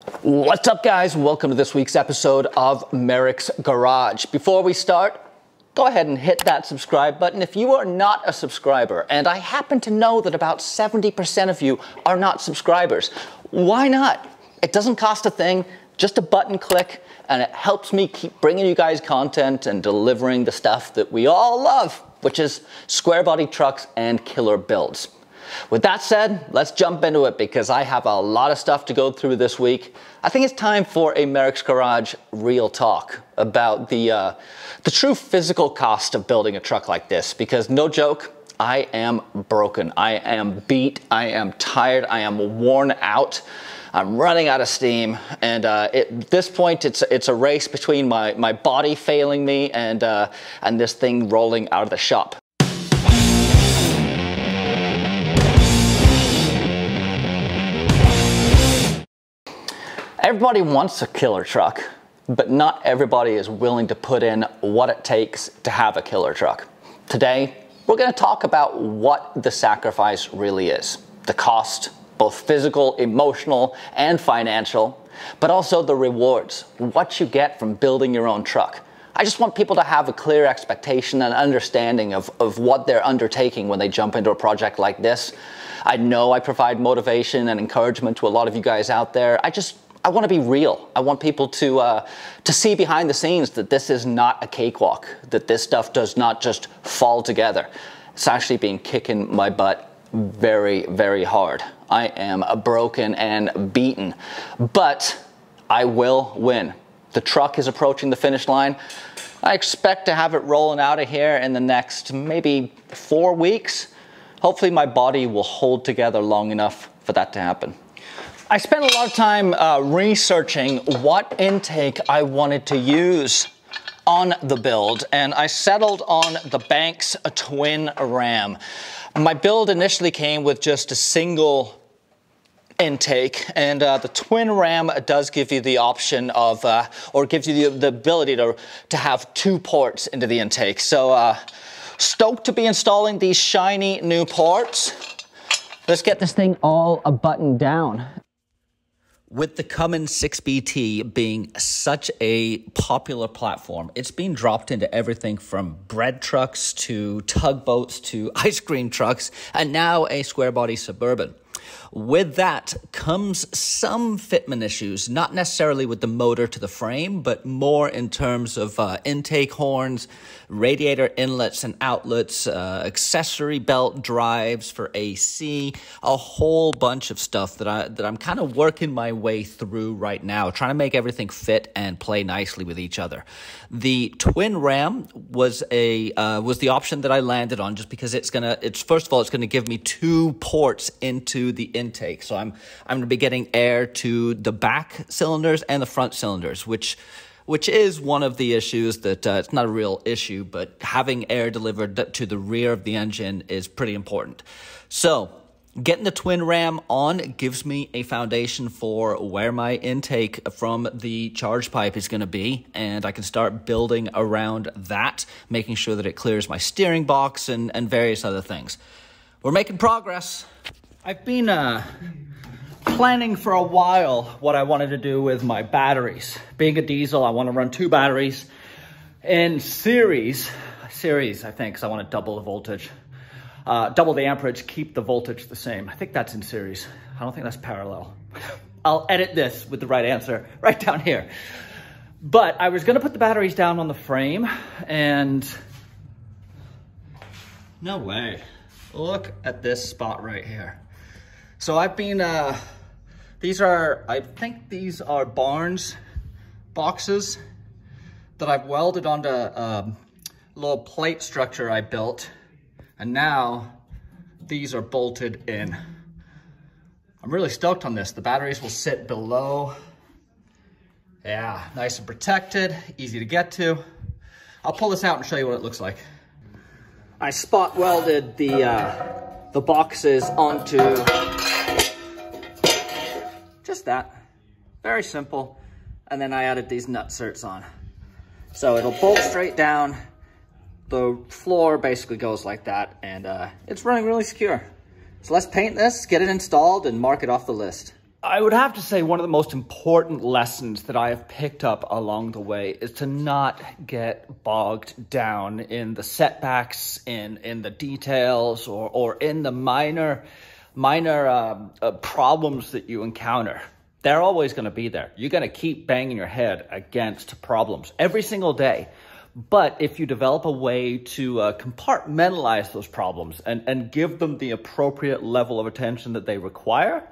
What's up, guys? Welcome to this week's episode of Merrick's Garage. Before we start, go ahead and hit that subscribe button if you are not a subscriber. And I happen to know that about 70% of you are not subscribers. Why not? It doesn't cost a thing, just a button click, and it helps me keep bringing you guys content and delivering the stuff that we all love, which is square body trucks and killer builds. With that said, let's jump into it because I have a lot of stuff to go through this week. I think it's time for a Merrick's Garage real talk about the true physical cost of building a truck like this, because no joke, I am broken. I am beat. I am tired. I am worn out. I'm running out of steam, and at this point, it's a race between my body failing me and this thing rolling out of the shop. Everybody wants a killer truck, but not everybody is willing to put in what it takes to have a killer truck. Today, we're going to talk about what the sacrifice really is. The cost, both physical, emotional, and financial, but also the rewards, what you get from building your own truck. I just want people to have a clear expectation and understanding of what they're undertaking when they jump into a project like this. I know I provide motivation and encouragement to a lot of you guys out there. I want to be real. I want people to see behind the scenes that this is not a cakewalk, that this stuff does not just fall together. It's actually been kicking my butt very, very hard. I am broken and beaten, but I will win. The truck is approaching the finish line. I expect to have it rolling out of here in the next maybe 4 weeks. Hopefully my body will hold together long enough for that to happen. I spent a lot of time researching what intake I wanted to use on the build, and I settled on the Banks Twin Ram. My build initially came with just a single intake, and the Twin Ram does give you the option of, or gives you the ability to have 2 ports into the intake. So stoked to be installing these shiny new ports. Let's get this thing all buttoned down. With the Cummins 6BT being such a popular platform, it's been dropped into everything from bread trucks to tugboats to ice cream trucks, and now a square body Suburban. With that comes some fitment issues, not necessarily with the motor to the frame, but more in terms of intake horns, radiator inlets and outlets, accessory belt drives for AC, a whole bunch of stuff that I'm kind of working my way through right now, trying to make everything fit and play nicely with each other. The Twin Ram was the option that I landed on, just because first of all, it's gonna give me 2 ports into the intake. So I'm going to be getting air to the back cylinders and the front cylinders, which is one of the issues that it's not a real issue, but having air delivered to the rear of the engine is pretty important. So getting the Twin Ram on gives me a foundation for where my intake from the charge pipe is going to be, and I can start building around that, making sure that it clears my steering box and various other things. We're making progress. I've been planning for a while what I wanted to do with my batteries. Being a diesel, I want to run 2 batteries in series, I think, because I want to double the voltage, double the amperage, keep the voltage the same. I think that's in series. I don't think that's parallel. I'll edit this with the right answer right down here. But I was going to put the batteries down on the frame, and no way. Look at this spot right here. So I've been, I think these are Barnes boxes that I've welded onto a little plate structure I built. And now these are bolted in. I'm really stoked on this. The batteries will sit below. Yeah, nice and protected, easy to get to. I'll pull this out and show you what it looks like. I spot welded the boxes onto just that, very simple. And then I added these nutserts on. So it'll bolt straight down. The floor basically goes like that, and it's running really secure. So let's paint this, get it installed, and mark it off the list. I would have to say one of the most important lessons that I have picked up along the way is to not get bogged down in the setbacks, in the details, or in the minor problems that you encounter. They're always going to be there. You're going to keep banging your head against problems every single day. But if you develop a way to compartmentalize those problems and give them the appropriate level of attention that they require,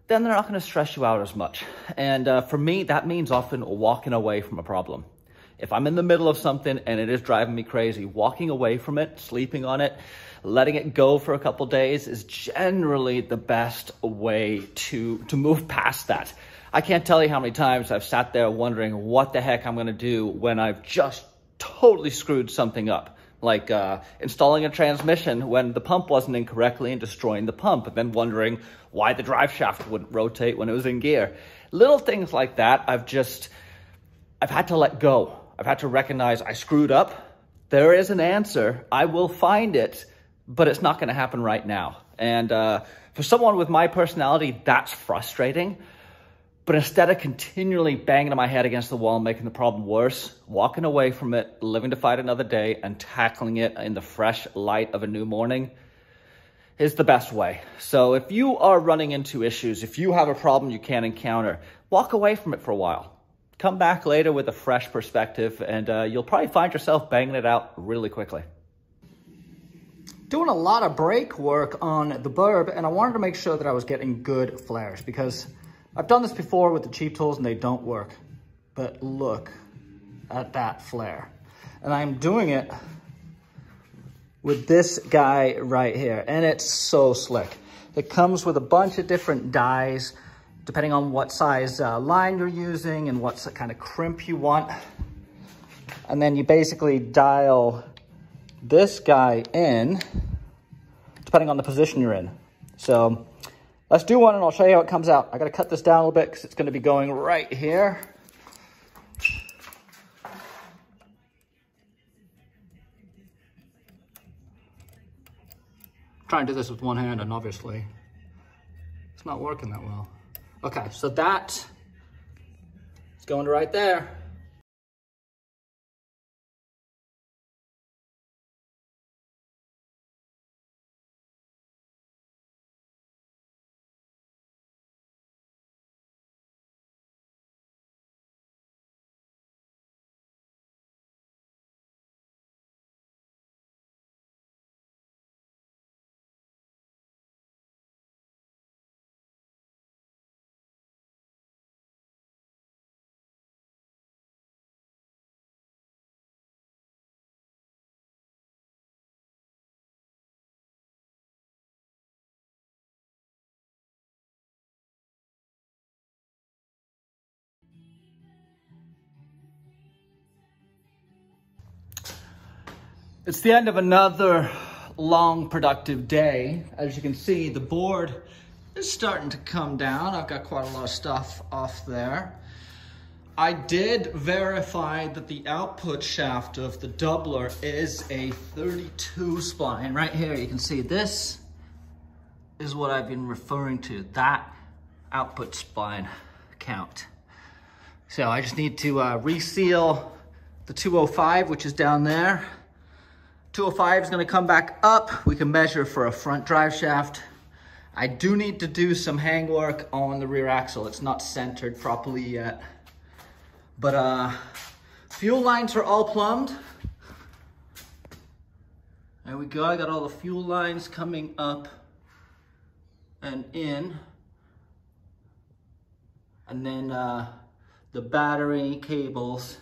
then they're not going to stress you out as much. And for me, that means often walking away from a problem. If I'm in the middle of something and it is driving me crazy, walking away from it, sleeping on it, letting it go for a couple days is generally the best way to move past that. I can't tell you how many times I've sat there wondering what the heck I'm going to do when I've just totally screwed something up. Like installing a transmission when the pump wasn't in correctly and destroying the pump, and then wondering why the drive shaft wouldn't rotate when it was in gear. Little things like that, I've had to let go. I've had to recognize I screwed up. There is an answer. I will find it, but it's not going to happen right now. And for someone with my personality, that's frustrating. But instead of continually banging my head against the wall, making the problem worse, walking away from it, living to fight another day, and tackling it in the fresh light of a new morning is the best way. So if you are running into issues, if you have a problem you can't encounter, walk away from it for a while. Come back later with a fresh perspective, and you'll probably find yourself banging it out really quickly. Doing a lot of brake work on the Burb, and I wanted to make sure that I was getting good flares, because I've done this before with the cheap tools and they don't work. But look at that flare. And I'm doing it with this guy right here, and it's so slick. It comes with a bunch of different dies, depending on what size line you're using and what kind of crimp you want. And then you basically dial this guy in, depending on the position you're in. So let's do one and I'll show you how it comes out. I gotta cut this down a little bit because it's gonna be going right here. Try and do this with one hand, and obviously it's not working that well. Okay, so that is going to right there. It's the end of another long, productive day. As you can see, the board is starting to come down. I've got quite a lot of stuff off there. I did verify that the output shaft of the doubler is a 32 spline. Right here, you can see this is what I've been referring to, that output spline count. So I just need to reseal the 205, which is down there. 205 is going to come back up. We can measure for a front drive shaft. I do need to do some hang work on the rear axle. It's not centered properly yet. But fuel lines are all plumbed. There we go. I got all the fuel lines coming up and in. And then the battery cables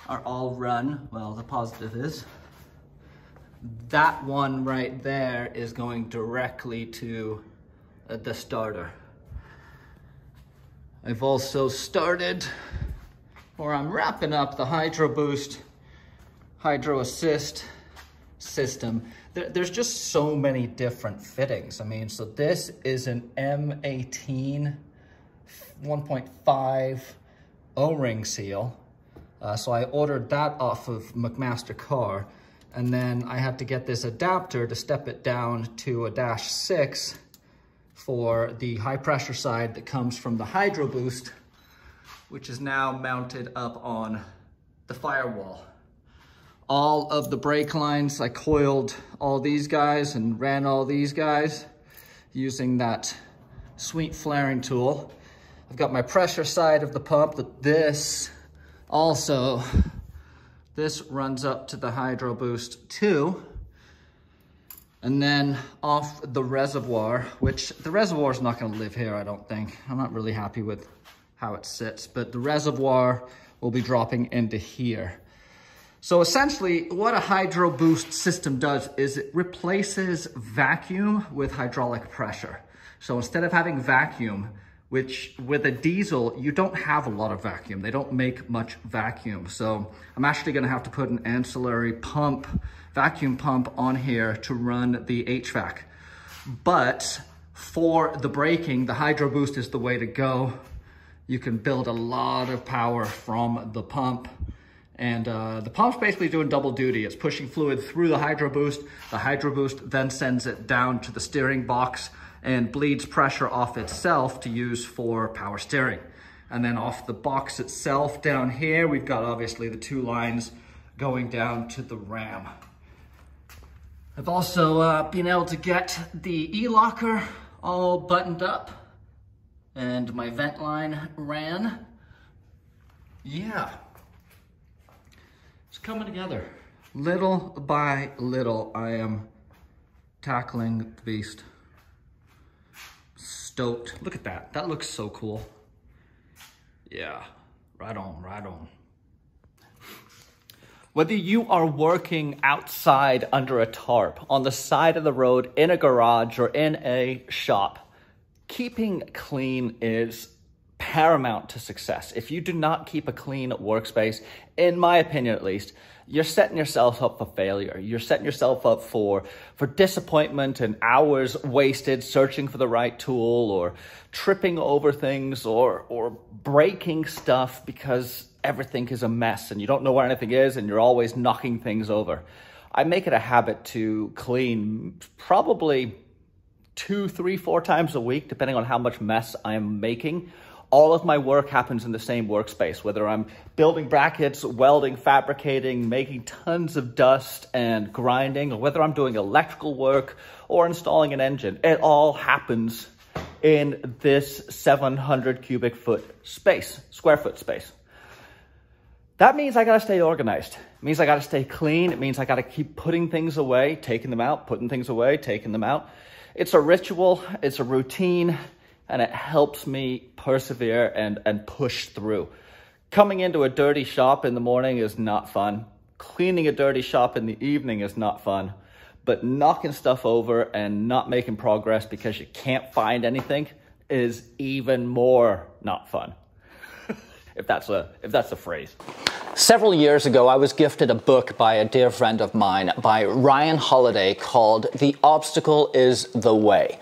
are all run. Well, the positive is. That one right there is going directly to the starter. I've also started, or I'm wrapping up, the Hydro Boost Hydro Assist system. There's just so many different fittings. I mean, so this is an M18 1.5 O-ring seal. So I ordered that off of McMaster Car. And then I had to get this adapter to step it down to a -6 for the high pressure side that comes from the Hydro Boost, which is now mounted up on the firewall. All of the brake lines, I coiled all these guys and ran all these guys using that sweet flaring tool. I've got my pressure side of the pump. This runs up to the Hydro Boost too. And then off the reservoir, which the reservoir is not going to live here, I don't think. I'm not really happy with how it sits, but the reservoir will be dropping into here. So essentially what a Hydro Boost system does is it replaces vacuum with hydraulic pressure. So instead of having vacuum, which with a diesel, you don't have a lot of vacuum. They don't make much vacuum. So I'm actually gonna have to put an ancillary pump, vacuum pump on here to run the HVAC. But for the braking, the Hydro Boost is the way to go. You can build a lot of power from the pump. And the pump's basically doing double duty. It's pushing fluid through the Hydro Boost. The Hydro Boost then sends it down to the steering box and bleeds pressure off itself to use for power steering. And then off the box itself down here, we've got obviously the two lines going down to the ram. I've also been able to get the E-locker all buttoned up and my vent line ran. Yeah. It's coming together. Little by little, I am tackling the beast. Stoked. Look at that. That looks so cool. Yeah, right on, right on. Whether you are working outside under a tarp, on the side of the road, in a garage, or in a shop, keeping clean is paramount to success. If you do not keep a clean workspace, in my opinion at least, you're setting yourself up for failure. You're setting yourself up for disappointment and hours wasted searching for the right tool or tripping over things or breaking stuff because everything is a mess and you don't know where anything is and you're always knocking things over. I make it a habit to clean probably 2, 3, 4 times a week, depending on how much mess I'm making. All of my work happens in the same workspace, whether I'm building brackets, welding, fabricating, making tons of dust and grinding, or whether I'm doing electrical work or installing an engine. It all happens in this 700 cubic foot space, square foot space. That means I gotta stay organized. It means I gotta stay clean. It means I gotta keep putting things away, taking them out, putting things away, taking them out. It's a ritual, it's a routine, and it helps me persevere and push through. Coming into a dirty shop in the morning is not fun. Cleaning a dirty shop in the evening is not fun. But knocking stuff over and not making progress because you can't find anything is even more not fun. if that's a phrase. Several years ago, I was gifted a book by a dear friend of mine by Ryan Holiday called The Obstacle is the Way.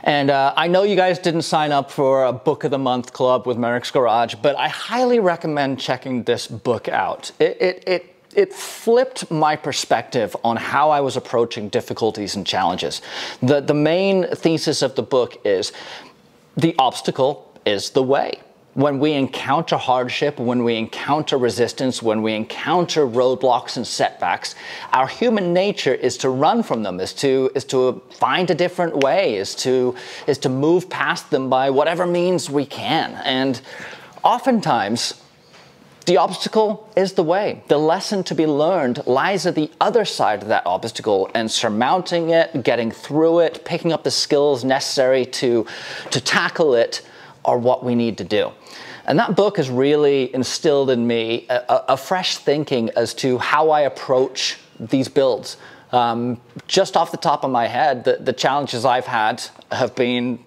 And I know you guys didn't sign up for a Book of the Month club with Merrick's Garage, but I highly recommend checking this book out. It flipped my perspective on how I was approaching difficulties and challenges. The main thesis of the book is the obstacle is the way. When we encounter hardship, when we encounter resistance, when we encounter roadblocks and setbacks, our human nature is to run from them, is to find a different way, is to move past them by whatever means we can. And oftentimes, the obstacle is the way. The lesson to be learned lies at the other side of that obstacle, and surmounting it, getting through it, picking up the skills necessary to tackle it are what we need to do. And that book has really instilled in me a fresh thinking as to how I approach these builds. Just off the top of my head, the challenges I've had have been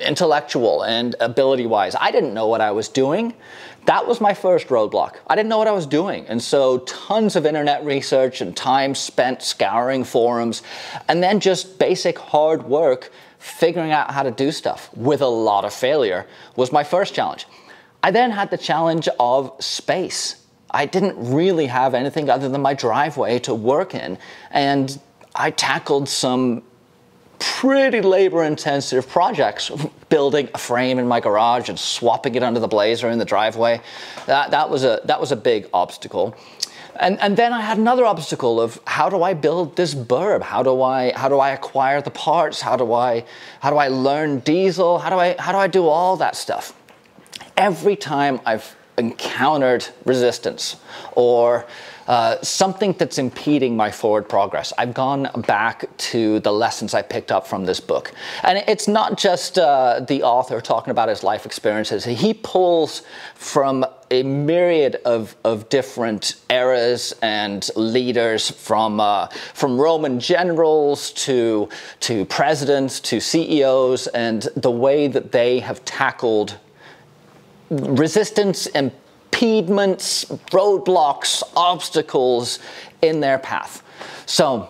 intellectual and ability-wise. I didn't know what I was doing. That was my first roadblock. I didn't know what I was doing. And so tons of internet research and time spent scouring forums, and then just basic hard work figuring out how to do stuff with a lot of failure was my first challenge. I then had the challenge of space. I didn't really have anything other than my driveway to work in, and I tackled some pretty labor-intensive projects, building a frame in my garage and swapping it under the blazer in the driveway. That was a big obstacle. And then I had another obstacle of how do I build this burb? How do I acquire the parts? How do I learn diesel? How do I do all that stuff? Every time I've encountered resistance or something that's impeding my forward progress, I've gone back to the lessons I picked up from this book. And it's not just the author talking about his life experiences. He pulls from a myriad of different eras and leaders, from Roman generals to presidents to CEOs, and the way that they have tackled resistance, impediments, roadblocks, obstacles in their path. So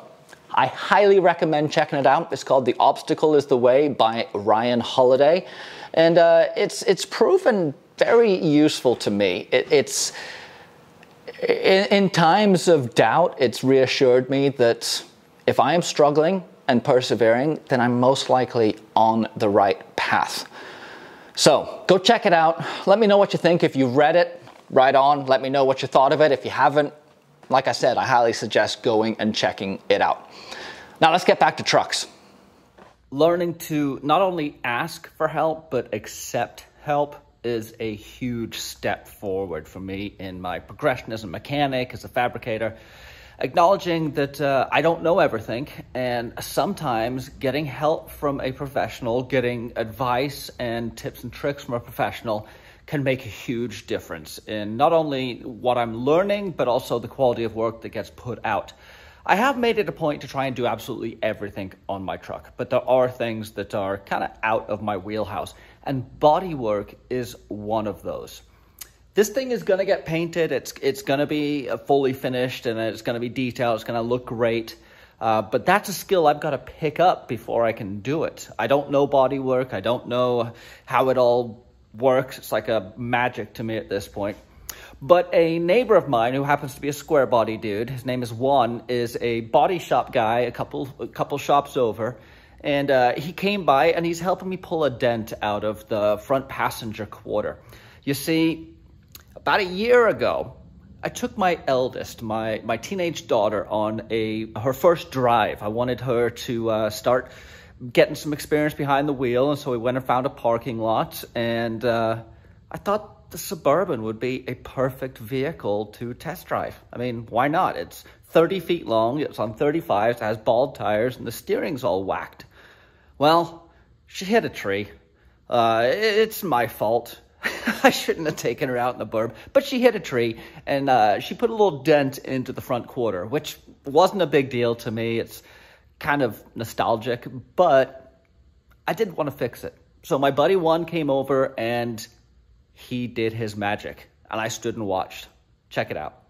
I highly recommend checking it out. It's called The Obstacle is the Way by Ryan Holiday. And it's proven very useful to me. In times of doubt, it's reassured me that if I am struggling and persevering, then I'm most likely on the right path. So go check it out. Let me know what you think. If you've read it, right on. Let me know what you thought of it. If you haven't, like I said, I highly suggest going and checking it out. Now let's get back to trucks. Learning to not only ask for help, but accept help is a huge step forward for me in my progression as a mechanic, as a fabricator. Acknowledging that I don't know everything, and sometimes getting help from a professional, getting advice and tips and tricks from a professional can make a huge difference in not only what I'm learning, but also the quality of work that gets put out. I have made it a point to try and do absolutely everything on my truck, but there are things that are kind of out of my wheelhouse, and bodywork is one of those. This thing is going to get painted, it's going to be fully finished, and it's going to be detailed, it's going to look great, but that's a skill I've got to pick up before I can do it. I don't know bodywork, I don't know how it all works. It's like a magic to me at this point. But a neighbor of mine who happens to be a square body dude, his name is Juan, is a body shop guy a couple shops over. And he came by and he's helping me pull a dent out of the front passenger quarter. You see, about a year ago, I took my eldest, my teenage daughter, on her first drive. I wanted her to start getting some experience behind the wheel, and so we went and found a parking lot, and I thought the Suburban would be a perfect vehicle to test drive. I mean, why not? It's 30 feet long, it's on 35s, it has bald tires, and the steering's all whacked. Well, she hit a tree. It's my fault. I shouldn't have taken her out in the burb, but she hit a tree, and she put a little dent into the front quarter, which wasn't a big deal to me. It's kind of nostalgic, but I didn't want to fix it. So my buddy Juan came over and he did his magic, and I stood and watched. Check it out.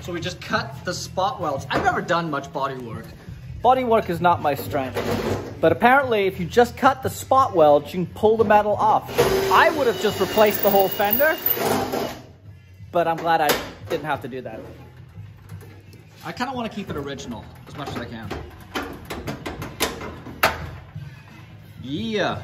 So we just cut the spot welds. I've never done much body work. Bodywork is not my strength, but apparently if you just cut the spot welds, you can pull the metal off. I would have just replaced the whole fender, but I'm glad I didn't have to do that. I kind of want to keep it original as much as I can. Yeah.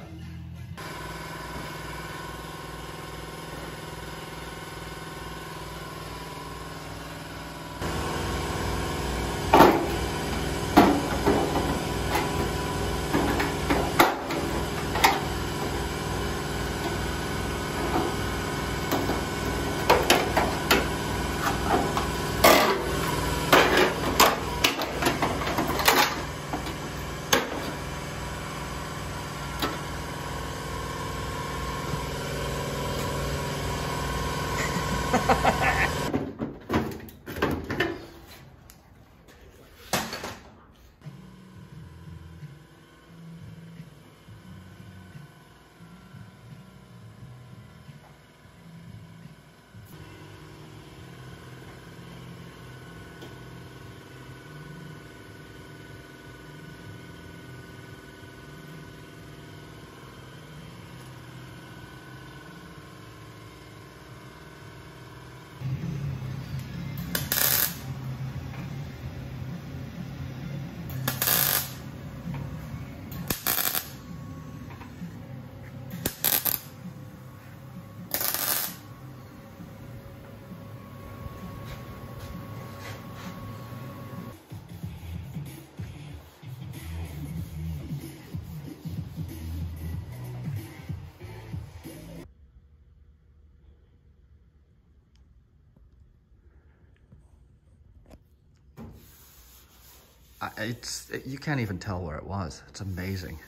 you can't even tell where it was. It's amazing.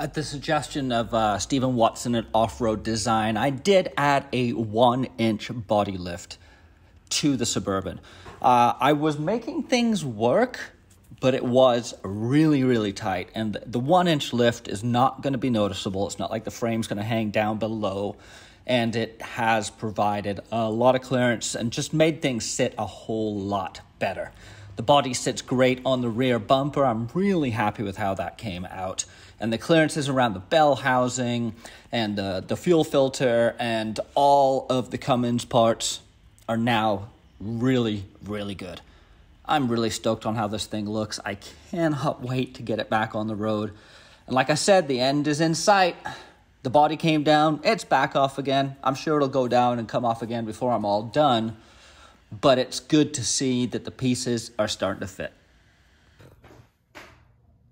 At the suggestion of Stephen Watson at Off-Road Design, I did add a 1-inch body lift to the Suburban. I was making things work, but it was really, really tight. And the 1-inch lift is not going to be noticeable. It's not like the frame's going to hang down below. And it has provided a lot of clearance and just made things sit a whole lot better. The body sits great on the rear bumper. I'm really happy with how that came out. And the clearances around the bell housing and the fuel filter and all of the Cummins parts are now really, really good. I'm really stoked on how this thing looks. I cannot wait to get it back on the road. And like I said, the end is in sight. The body came down. It's back off again. I'm sure it'll go down and come off again before I'm all done. But it's good to see that the pieces are starting to fit.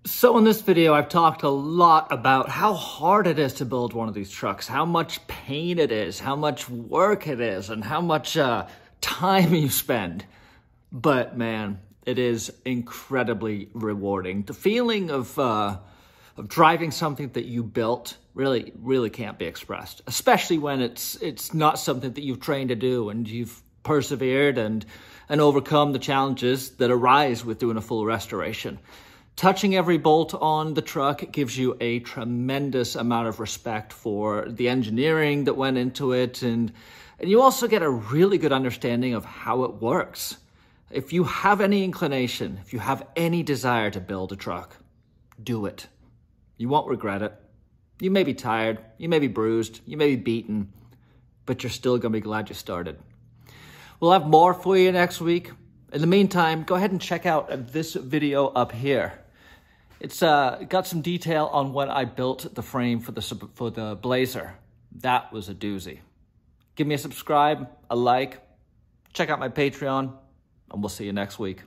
So in this video, I've talked a lot about how hard it is to build one of these trucks, how much pain it is, how much work it is, and how much time you spend. But man, it is incredibly rewarding. The feeling of driving something that you built really can't be expressed, especially when it's not something that you've trained to do and you've persevered and overcome the challenges that arise with doing a full restoration. Touching every bolt on the truck gives you a tremendous amount of respect for the engineering that went into it, and you also get a really good understanding of how it works. If you have any inclination, if you have any desire to build a truck, do it. You won't regret it. You may be tired, you may be bruised, you may be beaten, but you're still going to be glad you started. We'll have more for you next week. In the meantime, go ahead and check out this video up here. It's got some detail on when I built the frame for the Blazer. That was a doozy. Give me a subscribe, a like, check out my Patreon, and we'll see you next week.